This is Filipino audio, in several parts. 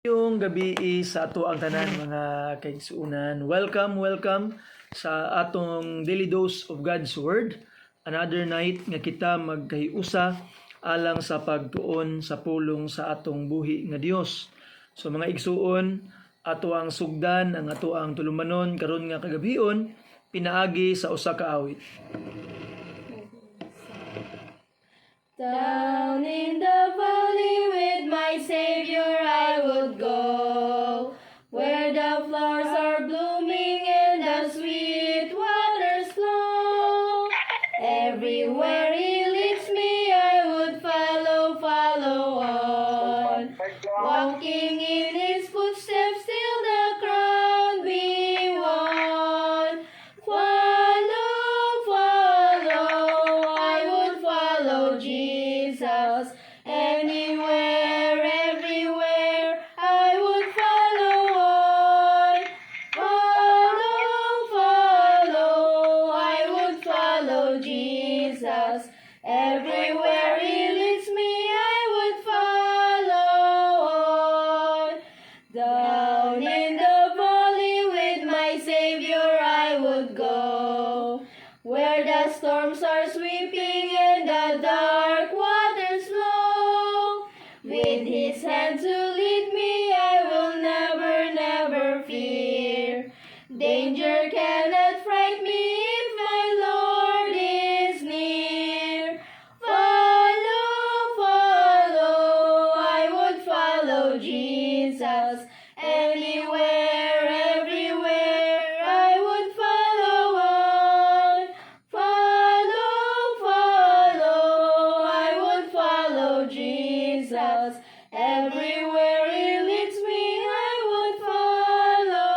Yung gabi sa ato ang tanan mga kaigsuunan. Welcome sa atong daily dose of God's Word. Another night nga kita magkahiusa alang sa pagtuon sa pulong sa atong buhi nga Dios. So mga igsuon, ato ang sugdan, ang ato ang tulumanon karon nga kagabion pinaagi sa usa ka awit. Down in the valley with my Savior I would go, where the flowers are blooming and the sweet waters flow. Everywhere He leads me I would follow on, walking in His footsteps till the crown be won. I would follow Jesus. Anywhere, everywhere, I would follow on. I would follow Jesus. Everywhere He leads me, I would follow on. Down in the valley with my Savior I would go, where the storms are sweeping and the dark waters flow. With His hand to lead me, I will never fear. Danger cannot frighten me if my Lord is near. I would follow Jesus. Anywhere, everywhere, I would follow on. I would follow Jesus. Everywhere He leads me, I would follow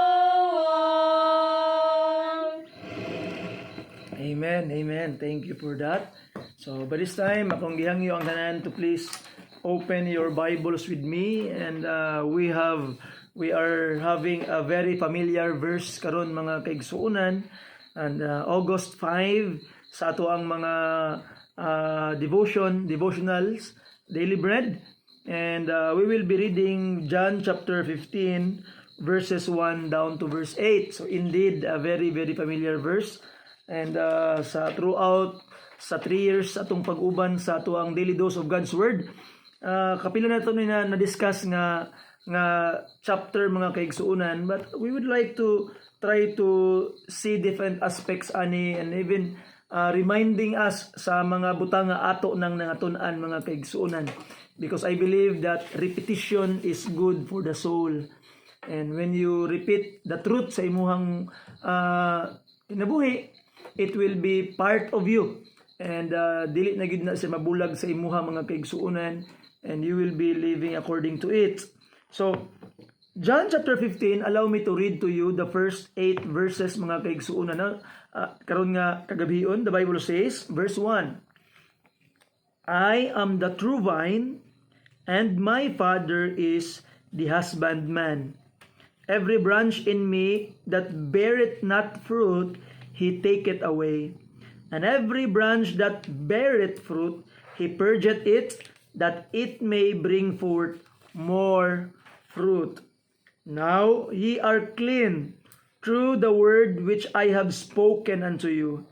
on. Amen. Thank you for that. So, by this time, akong gihangyo ang tanan to please open your Bibles with me, and we are having a very familiar verse karon mga kaigsuunan, and August 5 sa ato ang mga devotionals, daily bread, and we will be reading John chapter 15 verses 1 down to verse 8. So indeed a very familiar verse. And throughout sa 3 years atong pag-uban sa ato ang daily dose of God's Word, kapila na ito na-discuss nga chapter mga kaigsuunan, but we would like to try to see different aspects ani, and even reminding us sa mga butang nga ato nang nangatun-an mga kaigsuunan, because I believe that repetition is good for the soul, and when you repeat the truth sa imuhang kinabuhi, it will be part of you, and dili na gid na siya mabulag sa imuha mga kaigsuunan, and you will be living according to it. So John chapter 15, allow me to read to you the first 8 verses mga kaigsuunan. Karon nga kagabion, the Bible says, verse 1, I am the true vine, and my Father is the husbandman. Every branch in me that beareth not fruit, He taketh away. And every branch that beareth fruit, He purgeth it, that it may bring forth more fruit. Now ye are clean through the word which I have spoken unto you.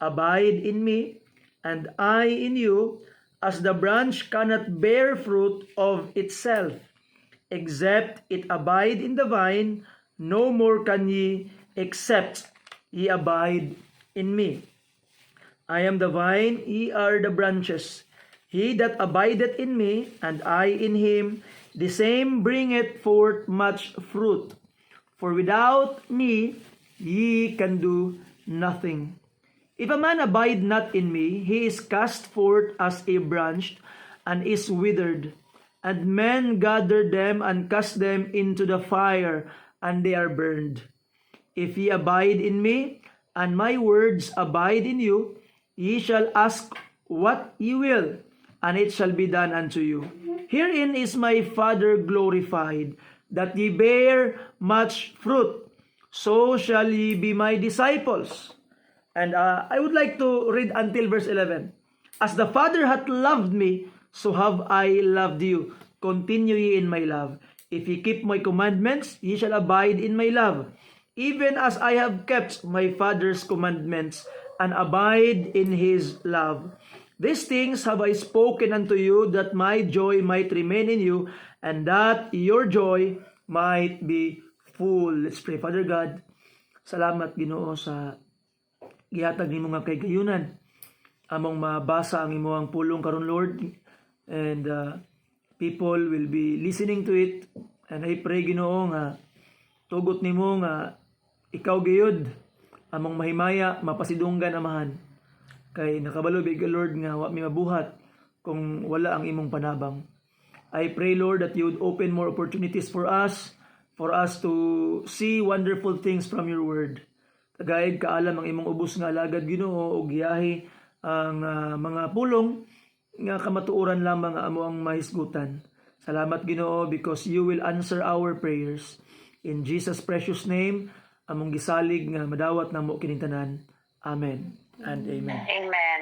Abide in me, and I in you, as the branch cannot bear fruit of itself, except it abide in the vine, no more can ye, except ye abide in me. I am the vine, ye are the branches. He that abideth in me, and I in him, the same bringeth forth much fruit. For without me ye can do nothing. If a man abide not in me, he is cast forth as a branch, and is withered. And men gather them and cast them into the fire, and they are burned. If ye abide in me, and my words abide in you, ye shall ask what ye will, and it shall be done unto you. Herein is my Father glorified, that ye bear much fruit, so shall ye be my disciples. And I would like to read until verse 11. As the Father hath loved me, so have I loved you. Continue ye in my love. If ye keep my commandments, ye shall abide in my love, even as I have kept my Father's commandments, and abide in his love. These things have I spoken unto you, that my joy might remain in you, and that your joy might be full. Let's pray. Father God, salamat Ginoo sa gihatag nimo nga kay gayunan. Among mabasa ang imong pulong karon Lord, and people will be listening to it, and I pray Ginoo nga tugot nimo nga ikaw gayud among mahimaya mapasidunggan amahan, kay nakabalo big Lord nga wa mi mabuhat kung wala ang imong panabang. I pray Lord that you would open more opportunities for us to see wonderful things from your word. Tagayad kaalam ang imong ubos nga alagad Ginoo, ug giyahi ang mga pulong nga kamatuoran lamang amo ang mahisgutan. Salamat Ginoo, because you will answer our prayers. In Jesus' precious name, among gisalig nga madawat namo kining tanan. Amen and amen. Amen.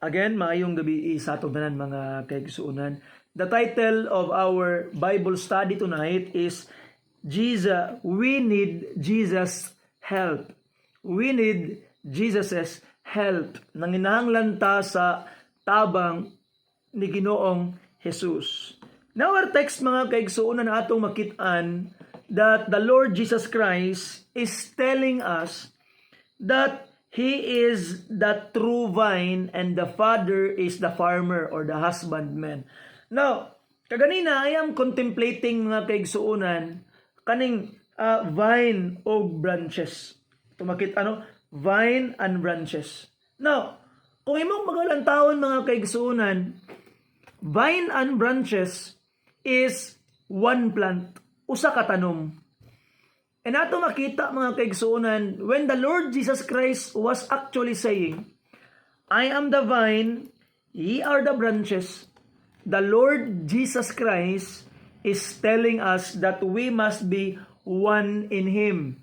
Again, maayong gabi sa atong tanan mga kaigsuonan. The title of our Bible study tonight is We Need Jesus' Help. We need Jesus' help. Nanginahanglan ta sa tabang ni Ginoong Jesus. Now our text mga kaigsuonan na atong makit-an that the Lord Jesus Christ is telling us that He is the true vine and the Father is the farmer or the husbandman. Now, kaganina I am contemplating mga kaigsuonan kaning vine o branches. Tumakit vine and branches. Now, kung imong magalantawon mga kaigsuonan, vine and branches is one plant, usa ka tanom. And ato makita mga kaigsuonan, when the Lord Jesus Christ was actually saying, I am the vine, ye are the branches, the Lord Jesus Christ is telling us that we must be one in Him.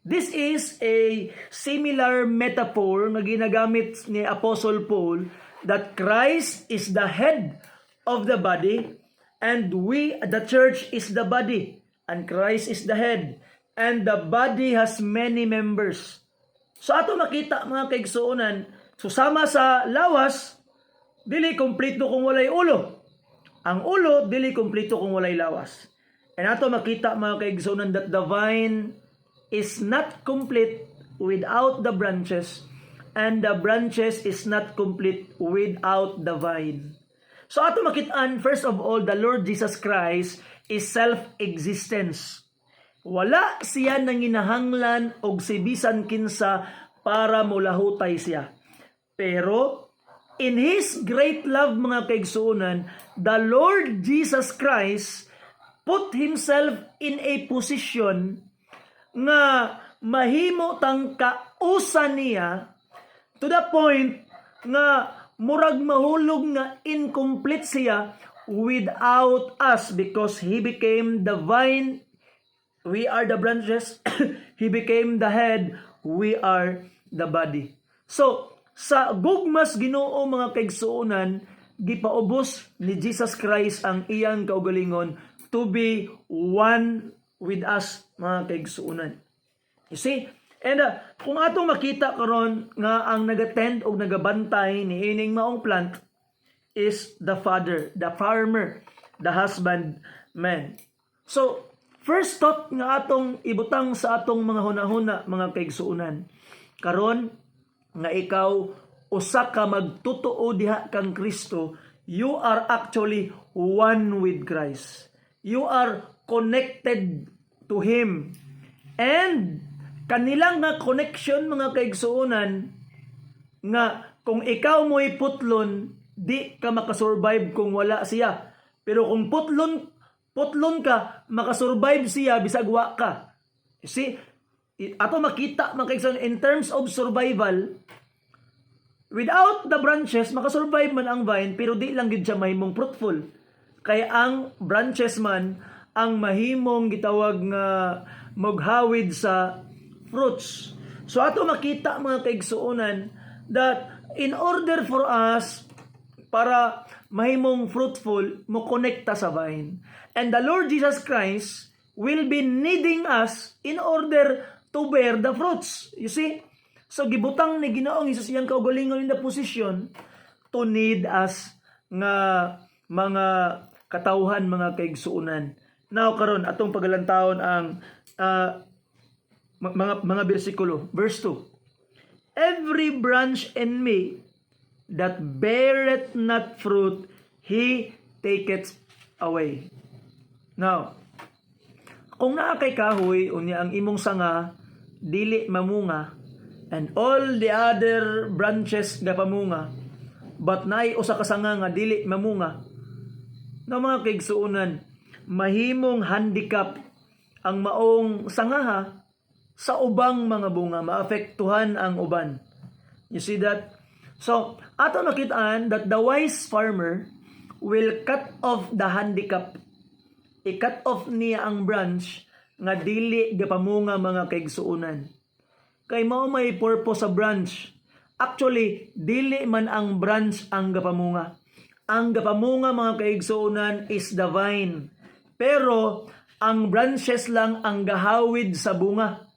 This is a similar metaphor na ginagamit ni Apostle Paul that Christ is the head of the body and we, the church, is the body and Christ is the head. And the body has many members. So ato makita mga kaigsuonan, susama sa lawas, dili kompleto kung walay ulo. Ang ulo, dili kompleto kung walay lawas. And ato makita mga kaigsuonan that the vine is not complete without the branches, and the branches is not complete without the vine. So ato makitaan, first of all, the Lord Jesus Christ is self-existence. Wala siya nanginahanglan og sibisan kinsa para mulahutay siya. Pero in His great love mga kaigsuonan, the Lord Jesus Christ put Himself in a position nga mahimo tang kausan niya to the point nga murag mahulog nga incomplete siya without us, because He became the vine, we are the branches, He became the head, we are the body. So, sa gugmas Ginoo mga kaigsuonan, gipaubos ni Jesus Christ ang iyang kaugalingon to be one with us mga kaigsuonan. You see? And kung atong makita karon nga ang nag-attend o nagabantay ni ining maong plant is the Father, the farmer, the husbandman. So, first thought nga atong ibutang sa atong mga hunahuna mga kaigsuonan. Karon nga ikaw usa ka magtutuo diha kang Kristo, you are actually one with Christ. You are connected to Him. And kanilang nga connection mga kaigsuonan nga kung ikaw mo'y putlon, di ka makasurvive kung wala siya. Pero kung putlon ka, makasurvive siya bisag wa ka. You see, ato makita mga kaigsuonan in terms of survival, without the branches, makasurvive man ang vine, pero di lang gid siya mahimong fruitful. Kaya ang branches man ang mahimong gitawag nga maghawid sa fruits. So ato makita mga kaigsuonan that in order for us para mahimong fruitful, mo konekta sa vine. And the Lord Jesus Christ will be needing us in order to bear the fruits. You see? So, gibutang ni Ginoong Hesus iyang kaugalingon in the position to need us nga mga katawhan, mga kaigsuunan. Now, karon atong pagalantawon ang mga bersikulo. Verse 2. Every branch in me that beareth not fruit, he taketh away. Now, kung naa kay kahoy, unya ang imong sanga, dili mamunga, and all the other branches nga pamunga, but naay usa ka sanga nga dili mamunga, na mga kaigsuunan, mahimong handicap ang maong sangaha sa ubang mga bunga, maapektuhan ang uban. You see that? So, ato nakitaan that the wise farmer will cut off the handicap. I-cut off niya ang branch nga dili gapamunga, mga kaigsuunan. Kay mao may purpose sa branch. Actually, dili man ang branch ang gapamunga. Ang gapamunga, mga kaigsuunan, is the vine. Pero ang branches lang ang gahawid sa bunga.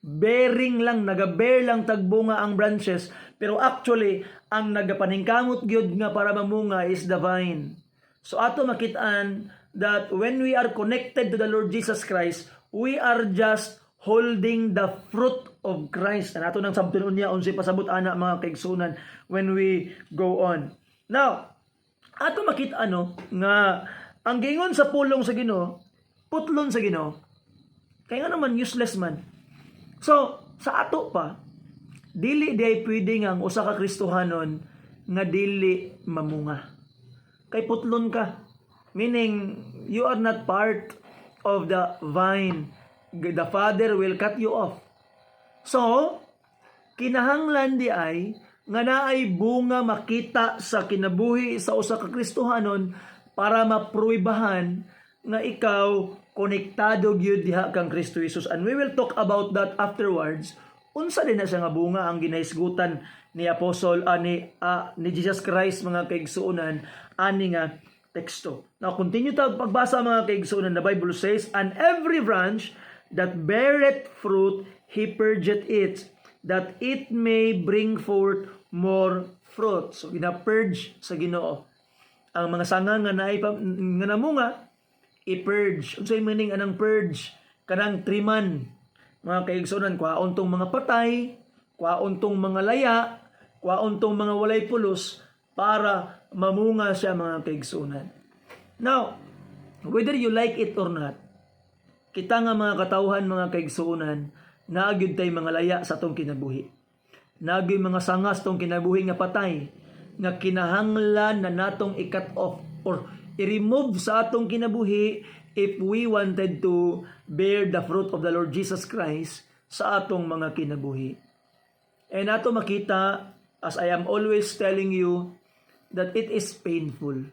Bearing lang, naga-bear lang tagbunga ang branches. Pero actually, ang nagapaningkamot gyud nga para mamunga is the vine. So ato makitaan that when we are connected to the Lord Jesus Christ, we are just holding the fruit of Christ. And ato nang sabtunon niya unsay pasabot ana, mga kaigsunan, when we go on. Now, ato makita nga ang gingon sa pulong sa Ginoo, putlon sa Ginoo. Kaya nga naman useless man. So, sa ato pa, dili di pwede nga ang usa ka Kristohanon nga dili mamunga. Kay putlon ka. Meaning, you are not part of the vine. The Father will cut you off. So, kinahanglan di ay nga naay bunga makita sa kinabuhi sa usa ka Kristohanon para mapruibahan nga ikaw konektado gyud diha kang Kristo Jesus. And we will talk about that afterwards. Unsa din na siya nga bunga ang ginahisgutan ni Apostle ni Jesus Christ, mga kaigsuunan, ani nga teksto. Now, continue ta pagbasa, mga kaigsuunan. The Bible says, "And every branch that beareth fruit, he purgeth it, that it may bring forth more fruit." So, gina-purge sa Ginoo ang mga sanga nga namunga, i-purge. Unsay meaning anang purge? Kanang triman, mga kaigsunan, kwaon tong mga patay, kwaon tong mga laya, kwaon tong mga walay pulos, para mamunga siya, mga kaigsunan. Now, whether you like it or not, kita nga mga katawhan, mga kaigsuunan, naagyud tay mga laya sa atong kinabuhi. Naagyud mga sangas tong kinabuhi nga patay, nga kinahanglan na natong i-cut off or i-remove sa atong kinabuhi if we wanted to bear the fruit of the Lord Jesus Christ sa atong mga kinabuhi. And ato makita, as I am always telling you, that it is painful.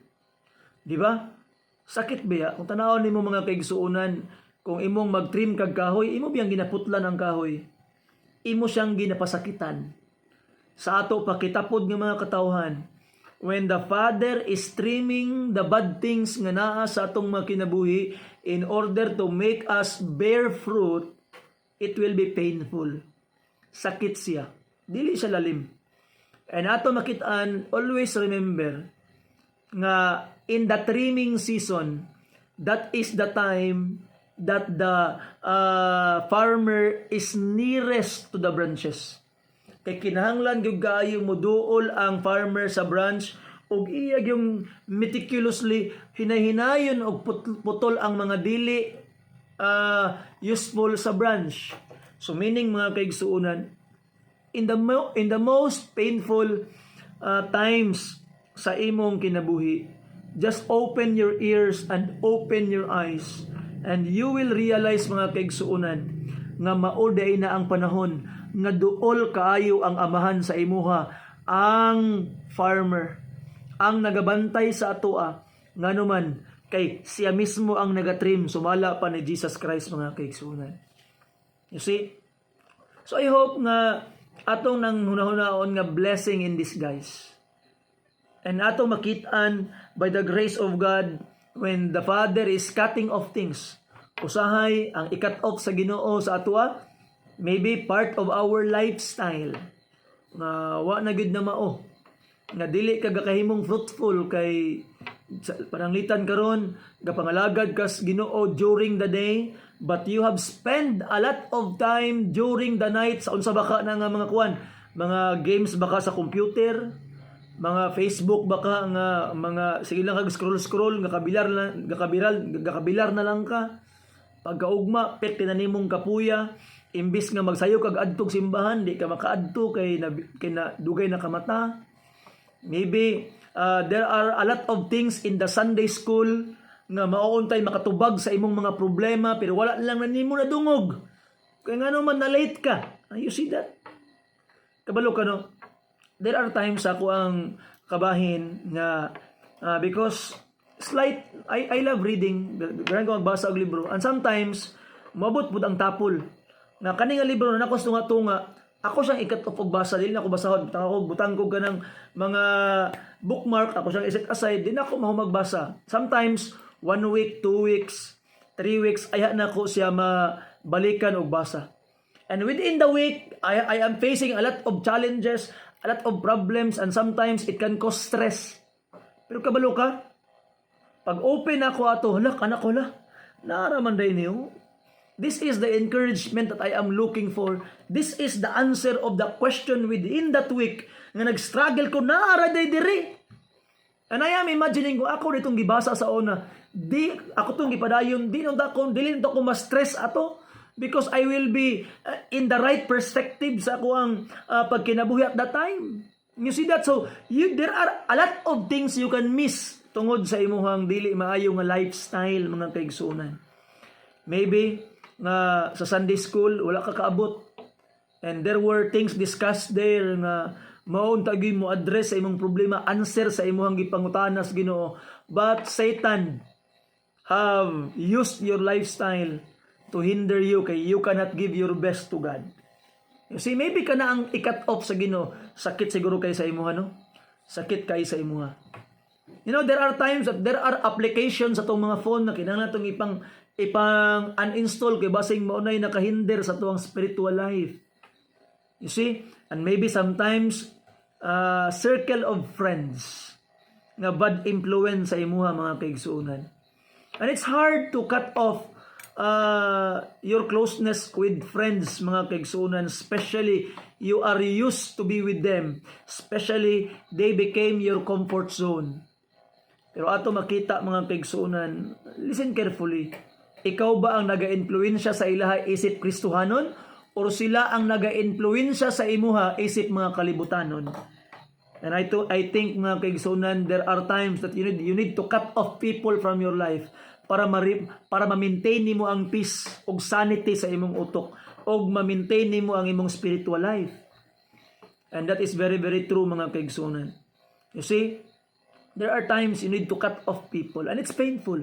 Di ba? Sakit ba? Kung tanawon nimo, mga kaigsuunan, kung imong mag-trim kag kahoy, imo biyang ginaputlan ang kahoy, imo siyang ginapasakitan. Sa ato pakitapod ng mga katawhan, when the Father is trimming the bad things nga naa sa atong mga kinabuhi in order to make us bear fruit, it will be painful. Sakit siya. Dili siya lalim. And ato makitaan, always remember nga in the trimming season, that is the time that the farmer is nearest to the branches. Kay kinahanglan gyud kaayo moduol ang farmer sa branch ug iya yung meticulously hinahinayon og putol ang mga dili useful sa branch. So meaning, mga kaigsuunan, in the most painful times sa imong kinabuhi, just open your ears and open your eyes, and you will realize, mga kaigsuunan, nga mauday na ang panahon nga duol kaayo ang amahan sa imuha, ang farmer, ang nagabantay sa atoa, nga naman kay siya mismo ang nagatrim, sumala pa ni Jesus Christ, mga kaigsuunan. You see? So I hope nga atong nang hunahunaon nga blessing in disguise. And atong makitaan by the grace of God, when the Father is cutting off things. Usahay ang i-cut off sa Ginoo sa atua, maybe part of our lifestyle. Nga wa na gid na mao. Nga dili ka gakahimong fruitful kay pananglitan karon gapangalagad kas Ginoo during the day, but you have spent a lot of time during the night sa unsa baka na nga mga kuan, mga games baka sa computer, mga Facebook baka nga mga sige lang kag scroll nga gakabilar na lang ka. Pagkaugma pet tinanimong kapuya, imbis nga magsayo kag adtog simbahan di ka makaadto kay na dugay na kamata. Maybe there are a lot of things in the Sunday school nga mauuntay makatubag sa imong mga problema pero wala lang na nimo nadungog. Kaya nga naman na late ka. You see that? Kabalo ka no? There are times ako ang kabahin nga because I love reading. Ganun ko magbasa og libro. And sometimes mabot pud ang tapol. Na kani nga libro na nako tunga-tunga, ako siyang ikat og basa, dili na ako basahon, butang ko ganang mga bookmark, ako siyang iset aside, di na ako magbasa. Sometimes 1 week, 2 weeks, 3 weeks aya na ko siya mabalikan og basa. And within the week, I am facing a lot of challenges, a lot of problems, and sometimes it can cause stress. Pero kabalo ka, pag open ako ato, anak ko la, naaraman day niyo. This is the encouragement that I am looking for. This is the answer of the question within that week nga nag-struggle ko naara day diri. And I am imagining ko ako nitong gibasa sa una. Di ako tong gipadayon, dili nito ko ma-stress ato because I will be in the right perspective sa ako ang pagkinabuhi at that time. You see that? So there are a lot of things you can miss tungod sa imuhang dili maayo nga lifestyle mga kaigsunan. Maybe nga sa Sunday school wala ka kaabot and there were things discussed there nga maun tagi mo address sa imong problema, answer sa imong gipangutanas Ginoo, but Satan have used your lifestyle to hinder you kay you cannot give your best to God. You see, maybe ka na ang i-cut off sa Ginoo, sakit siguro kay sa imuha no, sakit kay sa imuha. You know, there are times that there are applications sa itong mga phone na kinahanglan itong ipang uninstall kay basing maunay nakahinder sa tuwang spiritual life. You see? And maybe sometimes circle of friends nga bad influence sa imuha mga kaigsuunan. And it's hard to cut off your closeness with friends mga kaigsuunan, especially you are used to be with them, especially they became your comfort zone. Pero ato makita mga kaigsuunan, listen carefully. Ikaw ba ang naga-influensya sa ilaha isip Kristohanon or sila ang naga-influensya sa imuha isip mga kalibutanon? And I think mga kaigsunan, there are times that you need to cut off people from your life para ma-maintain nimo ang peace ug sanity sa imong utok ug ma-maintain nimo ang imong spiritual life. And that is very very true mga kaigsunan. You see, there are times you need to cut off people and it's painful.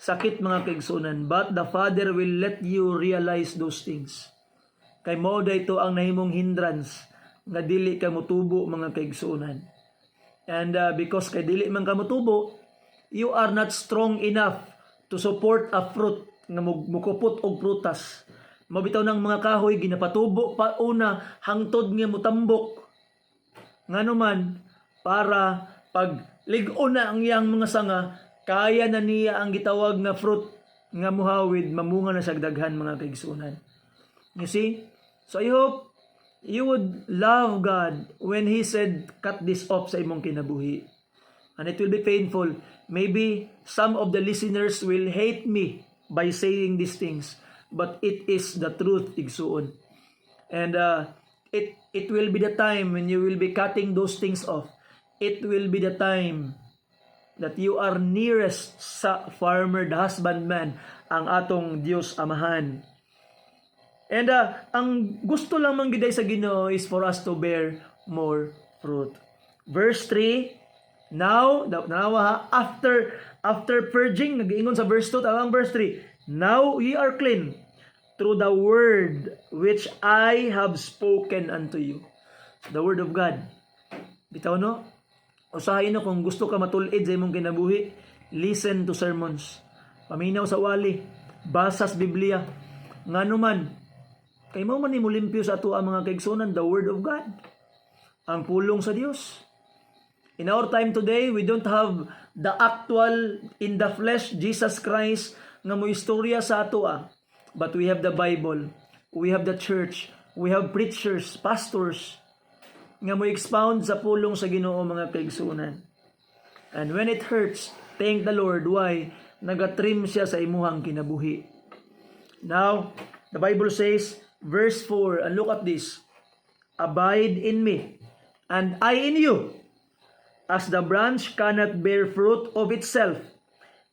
Sakit mga kaigsunan, but the Father will let you realize those things. Kay mao dayto ang nahimong hindrance nga dili ka motubo mga kaigsunan. And because kay dili man ka motubo, you are not strong enough to support a fruit nga mukupot og prutas. Mabitaw ng mga kahoy ginapatubo pa una hangtod nga mutambok. Ngano man para pag lig-on na ang iyang mga sanga, kaya na niya ang gitawag na fruit nga muhawid, mamunga na sa daghan mga kaigsunan. You see? So I hope you would love God when He said, cut this off sa imong kinabuhi. And it will be painful. Maybe some of the listeners will hate me by saying these things. But it is the truth, igsuon. And it will be the time when you will be cutting those things off. It will be the time that you are nearest sa farmer, the husbandman, ang atong Dios Amahan. And ang gusto lang manggiday sa Ginoo is for us to bear more fruit. Verse 3, now, after purging, nag-iingon sa verse 2, ang verse 3, now ye are clean through the word which I have spoken unto you. The word of God. Bitaw no? Usahay no, kung gusto ka matulid sa imong kinabuhi, listen to sermons, paminaw sa wali, basa sa Biblia, nganuman, kay mo man nimo limpyo sa ato ang mga kaigsunan, the Word of God, ang pulong sa Dios. In our time today, we don't have the actual, in the flesh, Jesus Christ, nga mo istorya sa ato but we have the Bible, we have the church, we have preachers, pastors, nga mo expound sa pulong sa Ginoo mga kaigsunan. And when it hurts, thank the Lord, why? Nagatrim siya sa imuhang kinabuhi. Now, the Bible says, verse 4, and look at this, abide in me, and I in you, as the branch cannot bear fruit of itself,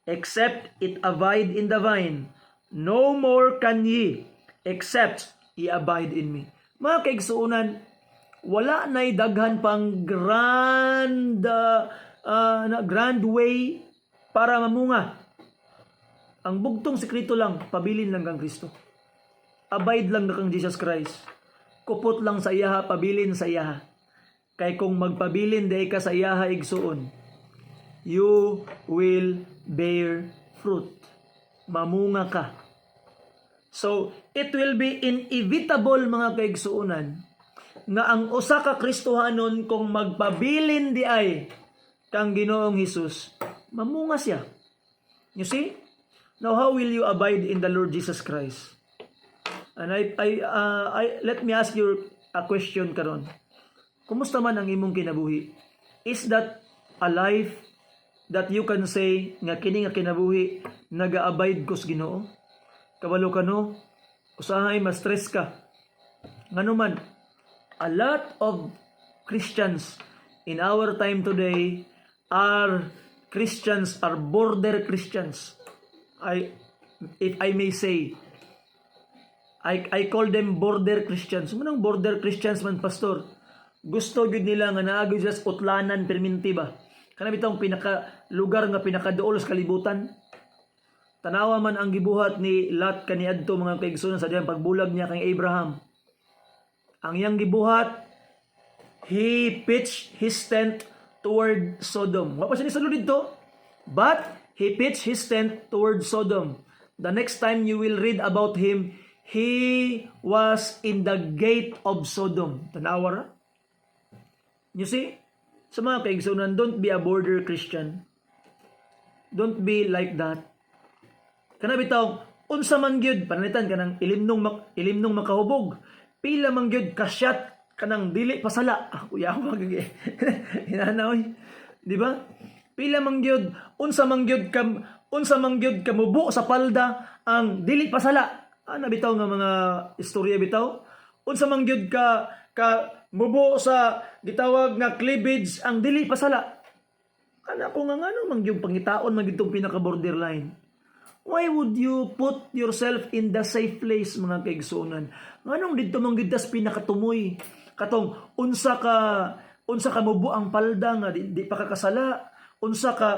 except it abide in the vine, no more can ye, except ye abide in me. Mga kaigsuunan, wala na'y daghan pang grand way para mamunga. Ang bugtong sekreto lang, pabilin lang kang Kristo. Abide lang na kang Jesus Christ. Kupot lang sa iyaha, pabilin sa iyaha. Kay kung magpabilin day ka sa iyaha igsuon, you will bear fruit. Mamunga ka. So, it will be inevitable mga kaigsuunan nga ang usa ka Kristohanon kung magpabilin di ay kang Ginoong Hesus, mamunga siya. You see? Now, how will you abide in the Lord Jesus Christ? And let me ask you a question karon. Kumusta man ang imong kinabuhi? Is that a life that you can say nga kini nga kinabuhi naga-abide ko sa Ginoo? Kabalo ka no? Usahay ma-stress ka. Nganuman, a lot of Christians in our time today are border Christians. If I may say, I call them border Christians. Manang border Christians man, pastor? Gusto gud nila nga naagod sa utlanan perminti ba? Kana bitong pinaka lugar nga pinakaduol sa kalibutan. Tanawa man ang gibuhat ni Lot kaniadto mga kaigsunan sa diyang pagbulag niya kay Abraham. Ang iyang gibuhat, he pitched his tent toward Sodom. Wa pa siya ni sulod dito, but he pitched his tent toward Sodom. The next time you will read about him, he was in the gate of Sodom. Tanawa ra? You see? Sa mga kaigsunan, don't be a border Christian. Don't be like that. Kana bitaw, unsa man gyud panalitan kanang ilimnong makahubog. Pila man gyud kasyat kanang dili pasala. Kuya ako magigi. Hinanaw. Di ba? Pila man gyud unsa man gyud kamubo sa palda ang dili pasala. Ana bitaw nga mga istorya bitaw. Unsa man gyud ka mubo sa gitawag nga cleavage ang dili pasala. Ana ko nga ngano man gyud pangitaon man gyud pinaka borderline. Why would you put yourself in the safe place mga kaigsunan? Nganong didto man gyud tas pinakatumoy katong unsa ka mubo ang palda nga di pa kakasala, unsa ka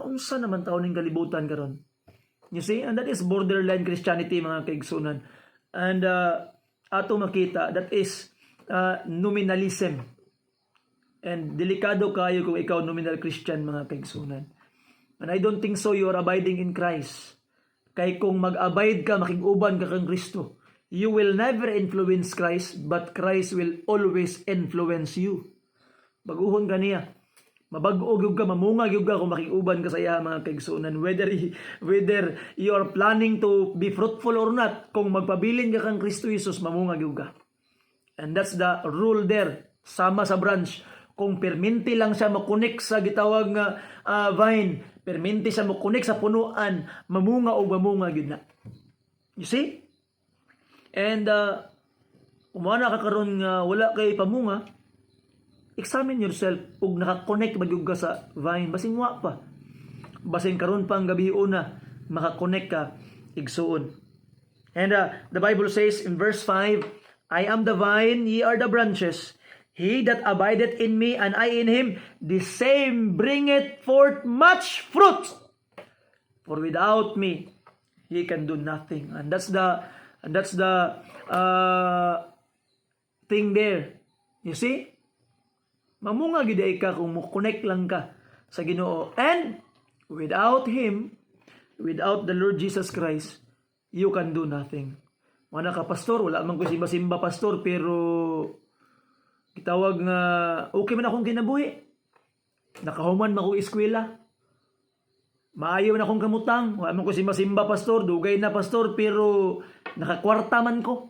unsa naman taon ning kalibutan karon. You see, and that is borderline Christianity mga kaigsunan. And ato makita that is nominalism. And delikado kayo kung ikaw nominal Christian mga kaigsunan. And I don't think so you are abiding in Christ. Kay kung mag-abide ka, makiguban ka kang Kristo, you will never influence Christ, but Christ will always influence you. Baguhon ka niya. Mabag-og yung ka, mamungag yung ka kung makiguban ka sa iya mga kaigsunan. Whether you are planning to be fruitful or not, kung magpabilin ka kang Kristo Jesus, mamungag yung ka. And that's the rule there. Sama sa branch. Kung perminti lang siya makunik sa gitawag nga vine, perminti siya makunik sa punuan, mamunga o mamunga yun na. You see? And umana ka karon nga wala kay pamunga, examine yourself ug naka-connect magyud ka sa vine, basing wa pa. Basing karon pang gabi una, maka-connect ka igsuon. And the Bible says in verse 5, I am the vine, ye are the branches. He that abideth in me and I in him, the same bringeth forth much fruit. For without me, he can do nothing. And that's the thing there. You see? Mamunga gid ka kung mo connect lang ka sa Ginoo. And Without Him, without the Lord Jesus Christ, you can do nothing. Mga pastor, wala man ko simba-simba pastor, pero kitawag nga, okay man akong kinabuhi. Nakahuman man akong eskwela. Maayaw na akong kamutang. Wala man ko simba-simba pastor, dugay na pastor, pero nakakwarta man ko.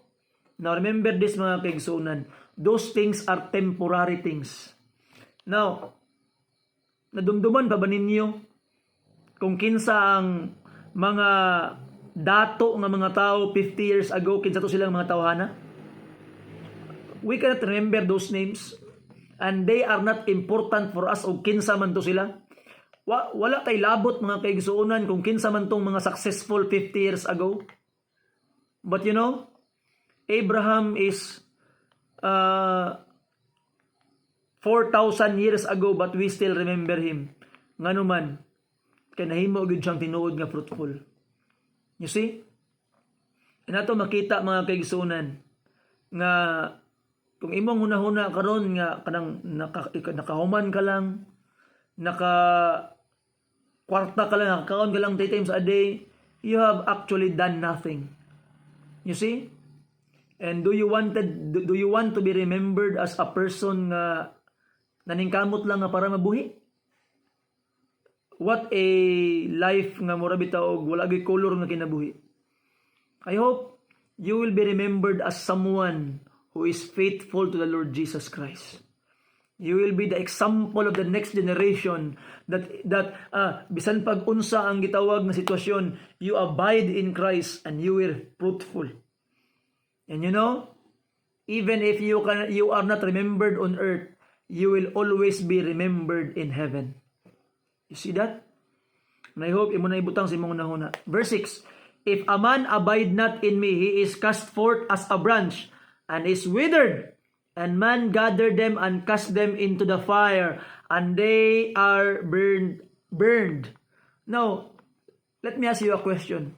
Now remember this mga kaigsunan. Those things are temporary things. Now, nadumduman pa ba ninyo kung kinsa ang mga dato nga mga tao 50 years ago, kinsa to silang mga tawhana? We cannot remember those names, and they are not important for us o kinsa man to sila. Wala tay labot mga kaigsuunan kung kinsa man tong mga successful 50 years ago. But you know, Abraham is 4,000 years ago, but we still remember him. Ngano man, kay nahimo gyud siyang tinuod nga fruitful. You see? Inato makita mga kaigsunan nga kung imong hunahuna karon nga kanang nakahuman ka lang, kwarta ka lang, nakakaon ka lang 3 times a day, you have actually done nothing. You see? And do you want to be remembered as a person nga naningkamot lang nga para mabuhi? What a life nga mura bitaw og wala gyud color nga kinabuhi. I hope you will be remembered as someone who is faithful to the Lord Jesus Christ. You will be the example of the next generation that bisan pag unsa ang gitawag nga sitwasyon, you abide in Christ and you will fruitful. And you know, even if you are not remembered on earth, you will always be remembered in heaven. You see that? And I hope imo na ibutang sa imong nahuna. Verse 6, if a man abide not in me, he is cast forth as a branch, and is withered, and man gather them and cast them into the fire, and they are burned. Now, let me ask you a question.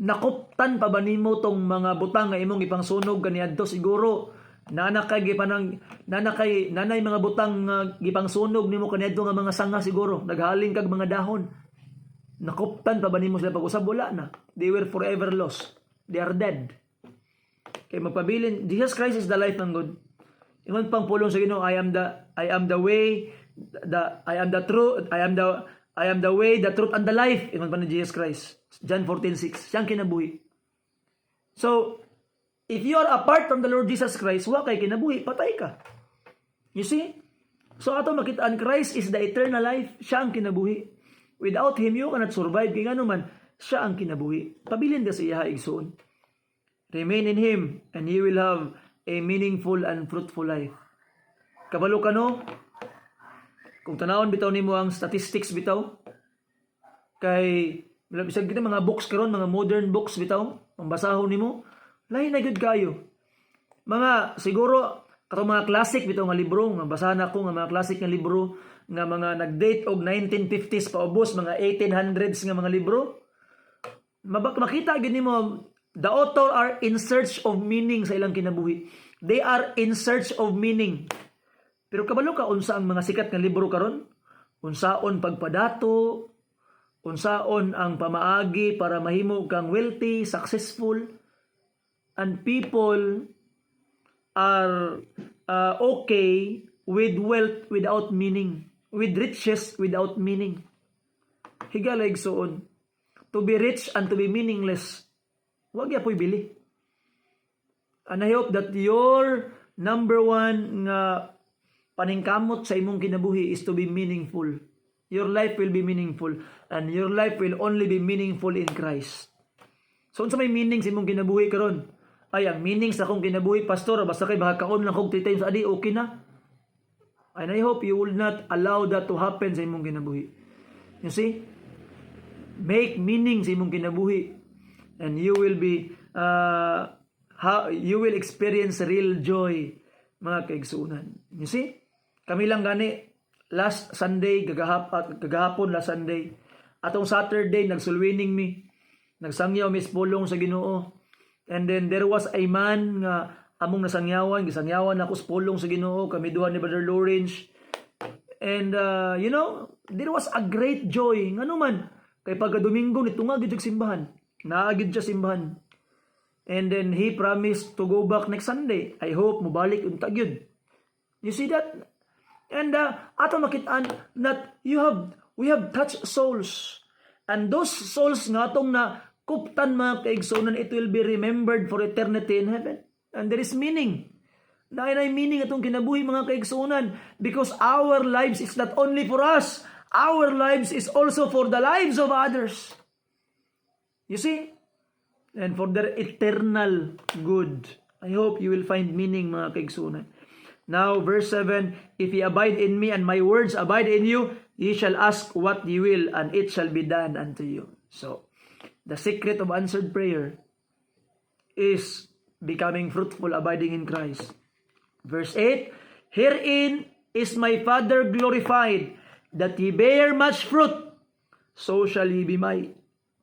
Nakuptan pa ba nimo tong mga butang nga imong ipangsunog kaniadto? Siguro nanay mga butang nga gipangsunog nimo kaniadto nga mga sanga, siguro naghaling kag mga dahon. Nakuptan pa ba nimo sila pag-usab? Wala na. They were forever lost. They are dead. Kay magpabilin, Jesus Christ is the life ng God. Ingon pang pulong sa Ginoo, I am the way, I am the truth, I am the way, the truth and the life. Ingon pa ni Jesus Christ. John 14:6. Siyang kinabuhi. So, if you are apart from the Lord Jesus Christ, wa kay kinabuhi, patay ka. You see? So ato makitaan, Christ is the eternal life. Siya ang kinabuhi. Without Him, you cannot survive. Kaya nga naman, siya ang kinabuhi. Pabilin ka sa iya igsoon. Remain in Him, and you will have a meaningful and fruitful life. Kabalo ka no? Kung tanawon bitaw nimo ang statistics bitaw, kay bisag kita mga books karon, mga modern books bitaw, ang basahon nimo, lain na gud kayo. Mga siguro katong mga classic bitaw nga libro, nga basahan ako nga mga classic nga libro nga mga nag-date og 1950s pa ubos, mga 1800s nga mga libro. Makita gid nimo the author are in search of meaning sa ilang kinabuhi. They are in search of meaning. Pero kabalo ka unsa ang mga sikat nga libro karon? Unsaon pagpadato, unsaon ang pamaagi para mahimo kang wealthy, successful, and people are okay with wealth without meaning, with riches without meaning. Higala igsoon, to be rich and to be meaningless, wag yapoy bili. And I hope that your number one nga paningkamot sa imong kinabuhi is to be meaningful. Your life will be meaningful, and your life will only be meaningful in Christ. So unsa may meaning sa imong kinabuhi karon? Ay, ang meaning sa akong kinabuhi, pastor, basta kay makakaon lang kog 3 times a day, okay na. And I hope you will not allow that to happen sa imong kinabuhi. You see? Make meaning sa imong kinabuhi, and you will be you will experience real joy, mga kaigsuunan. You see? Kami lang gani last Sunday, kagahapon last Sunday, atong Saturday nagsulwining mi, nagsangyaw mi pulong sa Ginoo. And then there was a man nga among gisangyawan ako sa pulong sa Ginoo, kami duha ni Brother Lawrence. And there was a great joy. Nga man, kay pagka-Domingo, nitungag yung simbahan. Naagid siya simbahan. And then he promised to go back next Sunday. I hope mubalik yung tagyod. You see that? And ato makitaan that we have touched souls. And those souls nga itong na kuptan mga kaigsunan, it will be remembered for eternity in heaven. And there is meaning. Dahil ay meaning itong kinabuhi mga kaigsunan. Because our lives is not only for us. Our lives is also for the lives of others. You see? And for their eternal good. I hope you will find meaning mga kaigsunan. Now, verse 7, if ye abide in me and my words abide in you, ye shall ask what ye will, and it shall be done unto you. So, the secret of answered prayer is becoming fruitful, abiding in Christ. Verse 8, herein is my Father glorified, that ye bear much fruit, so shall ye be my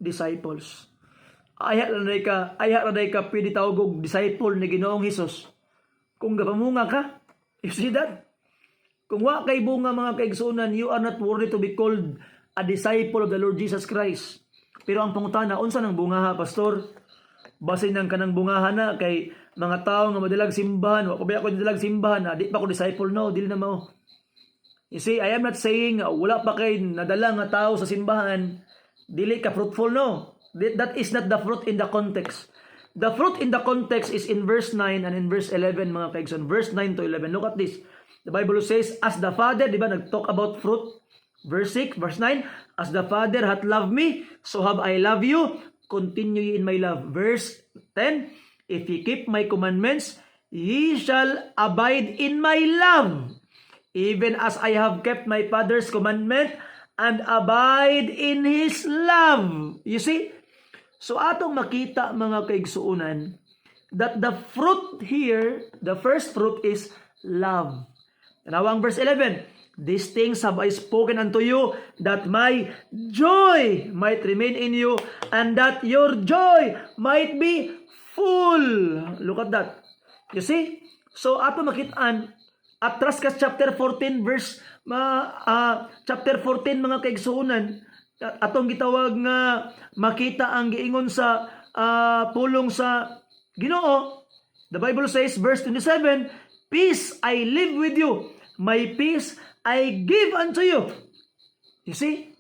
disciples. Ayat na ka, pwede tawag disciple ni Ginoong Hesus. Kung gapamunga ka, you see that? Kung wa kay bunga mga kaigsunan, you are not worthy to be called a disciple of the Lord Jesus Christ. Pero ang pangutana, unsa nang bungaha, pastor? Basin nang kanang bungaha na kay mga tao nga madalag simbahan, wa ko ba ako madalag simbahan, di pa ko disciple, no, dili na mao. You see, I am not saying wala pa kay nadala nga tao sa simbahan, dili ka fruitful, no. That is not the fruit in the context. The fruit in the context is in verse 9 and in verse 11 mga kaigsoon. Verse 9 to 11. Look at this. The Bible says, as the Father, di ba, nag-talk about fruit. Verse 6, verse 9, as the Father hath loved me, so have I loved you. Continue ye in my love. Verse 10, if ye keep my commandments, ye shall abide in my love, even as I have kept my Father's commandment and abide in His love. You see? So atong makita mga kaigsuunan that the fruit here, the first fruit is love. Now ang verse 11, these things have I spoken unto you, that my joy might remain in you, and that your joy might be full. Look at that. You see? So ato makitaan, atras ka chapter 14 verse chapter 14 mga kaigsuunan, atong gitawag nga makita ang giingon sa pulong sa Ginoo. The Bible says, verse 27, peace I live with you, my peace I give unto you. You see?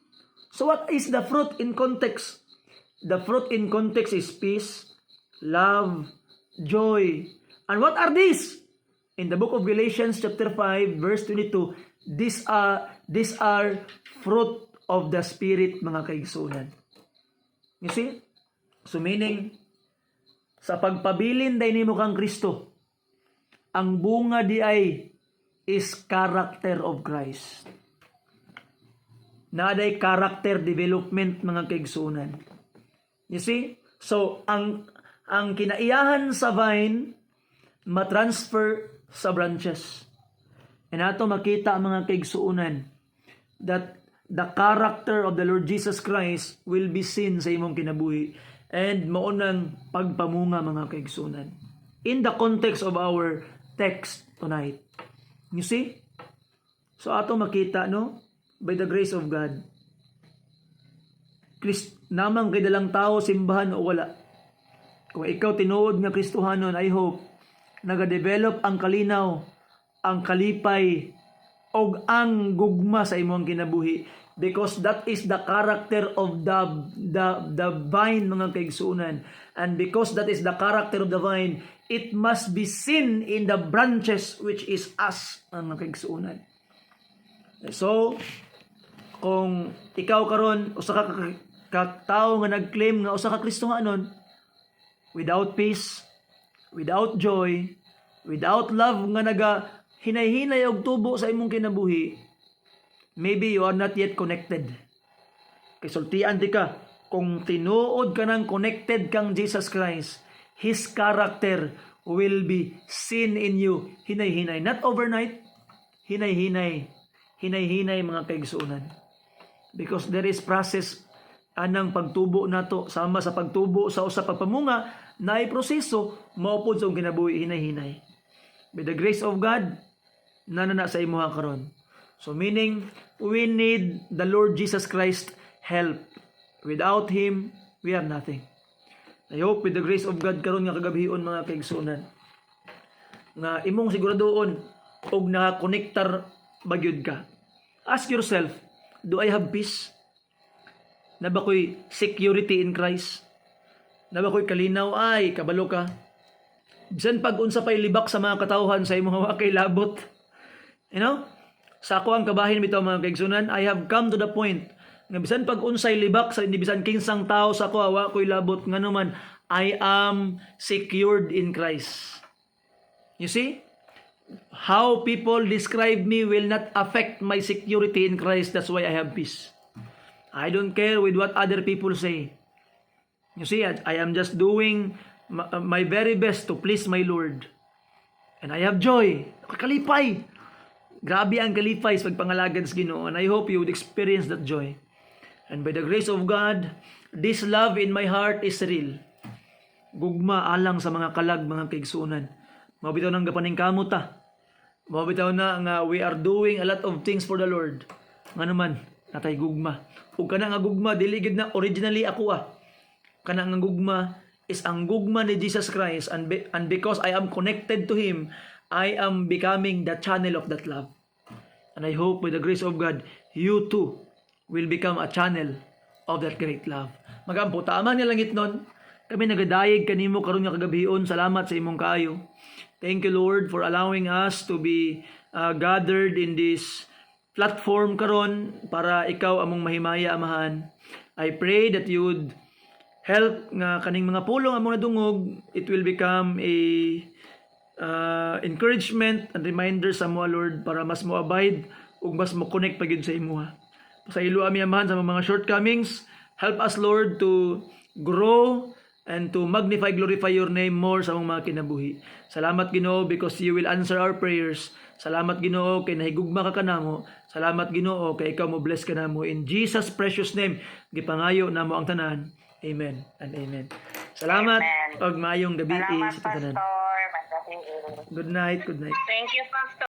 So what is the fruit in context? The fruit in context is peace, love, joy. And what are these? In the book of Galatians chapter 5 verse 22, these are fruit of the Spirit mga kaigsunan. You see? So meaning, sa pagpabilin day nimo kang Kristo, ang bunga di ay is character of Christ. Naaday character development mga kaigsunan. You see? So ang kinaiyahan sa vine matransfer sa branches. And ato makita mga kaigsuunan that the character of the Lord Jesus Christ will be seen sa imong kinabuhi and maunang pagpamunga mga kaigsunan. In the context of our text tonight. You see? So ato makita, no? By the grace of God. Namang kay dalang tao, simbahan o wala. Kung ikaw tinuod nga Kristohanon, I hope, nagadevelop ang kalinaw, ang kalipay, og ang gugma sa imong kinabuhi, because that is the character of the vine mga kaigsuunan, and because that is the character of the vine, it must be seen in the branches, which is us ang mga kaigsuunan. So kung ikaw karon usa ka tawo nga nagclaim nga usa ka Kristohanon, without peace, without joy, without love nga naga hinay-hinay og tubo sa imong kinabuhi, maybe you are not yet connected. Kay sultian di ka, kung tinuod ka ng connected kang Jesus Christ, His character will be seen in you. Hinay-hinay, not overnight. Hinay-hinay. Hinay-hinay mga kaigsuunan. Because there is process anang pagtubo nato, sama sa pagtubo sa usa pagpamunga, na ay proseso maupod sa kinabuhi hinay-hinay. By the grace of God, nanana sa imuha karon. So meaning, we need the Lord Jesus Christ help. Without Him, we are nothing. I hope with the grace of God karon nga kagabion mga kaigsunan, nga imong siguradoon og nakakonektar bagyod ka. Ask yourself, do I have peace? Na ba ko'y security in Christ? Na ba ko'y kalinaw ay kabalo ka? Bisan pag unsa pay libak sa mga katawhan sa imong wa kay labot. You know? Sa ako ang kabahin bitaw mga kaigsunan, I have come to the point nga bisan pag unsay libak sa hindi bisan kinsang tao sa ako wa ko'y labot ngano man, I am secured in Christ. You see? How people describe me will not affect my security in Christ. That's why I have peace. I don't care with what other people say. You see, I am just doing my very best to please my Lord. And I have joy. Kalipay. Grabe ang kalipay sa pagpangalagan sa Ginoo. And I hope you would experience that joy. And by the grace of God, this love in my heart is real. Gugma alang sa mga kalag, mga kaigsunan. Mabitaw ng gapaning kamuta. Mabitaw na nga we are doing a lot of things for the Lord. Nga naman, natay gugma. Ug kana nga gugma, diligid na originally ako Kana nga gugma is ang gugma ni Jesus Christ. And because I am connected to Him, I am becoming the channel of that love. And I hope with the grace of God, you too will become a channel of that great love. Magampo, tama niya langit nun. Kami nagadayeg kanimo karon nga kagabion. Salamat sa imong kaayo. Thank you, Lord, for allowing us to be gathered in this platform karon para ikaw among mahimaya, Amahan. I pray that you would help nga kaning mga pulong among nadungog, it will become a encouragement and reminder sa mo, Lord, para mas mo abide ug mas mo connect pagid sa imuha. Sa ilo ami Amahan sa mga shortcomings, help us, Lord, to grow and to magnify, glorify your name more sa mga kinabuhi. Salamat, Ginoo, because you will answer our prayers. Salamat, Ginoo, kay nahigugma ka kanamo. Salamat, Ginoo, kay ikaw mo bless kanamo. In Jesus' precious name, gipangayo namo ang tanan. Amen and amen. Salamat, og maayong gabi Salamat, sa tanan. Pastor. Good night, good night. Thank you, Pastor.